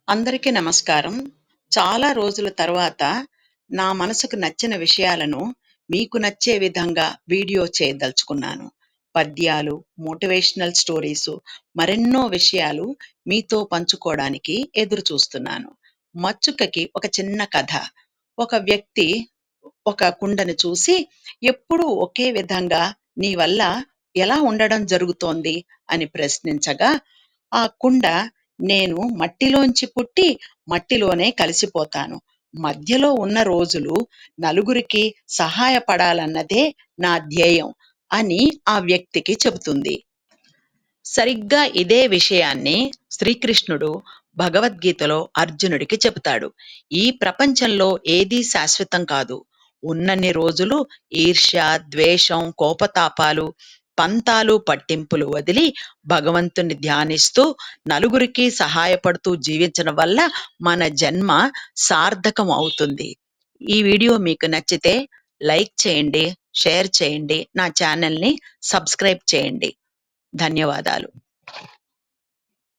అందరికీ నమస్కారం. చాలా రోజుల తర్వాత నా మనసుకు నచ్చిన విషయాలను మీకు నచ్చే విధంగా వీడియో చేయదలుచుకున్నాను. పద్యాలు, మోటివేషనల్ స్టోరీసు, మరెన్నో విషయాలు మీతో పంచుకోవడానికి ఎదురు చూస్తున్నాను. మచ్చుకకి ఒక చిన్న కథ. ఒక వ్యక్తి ఒక కుండను చూసి ఎప్పుడూ ఒకే విధంగా నీ వల్ల ఎలా ఉండడం జరుగుతోంది అని ప్రశ్నించగా, ఆ కుండ నేను మట్టిలోంచి పుట్టి మట్టిలోనే కలిసిపోతాను. మధ్యలో ఉన్న రోజులు నలుగురికి సహాయపడాలన్నదే నా ధ్యేయం అని ఆ వ్యక్తికి చెబుతుంది. సరిగ్గా ఇదే విషయాన్ని శ్రీకృష్ణుడు భగవద్గీతలో అర్జునుడికి చెబుతాడు. ఈ ప్రపంచంలో ఏదీ శాశ్వతం కాదు. ఉన్నన్ని రోజులు ఈర్ష్య, ద్వేషం, కోపతాపాలు, పంతాలు, పట్టింపులు వదిలి భగవంతుని ధ్యానిస్తూ నలుగురికి సహాయపడుతూ జీవించడం వల్ల మన జన్మ సార్థకం అవుతుంది. ఈ వీడియో మీకు నచ్చితే లైక్ చేయండి, షేర్ చేయండి, నా ఛానల్ని సబ్స్క్రైబ్ చేయండి. ధన్యవాదాలు.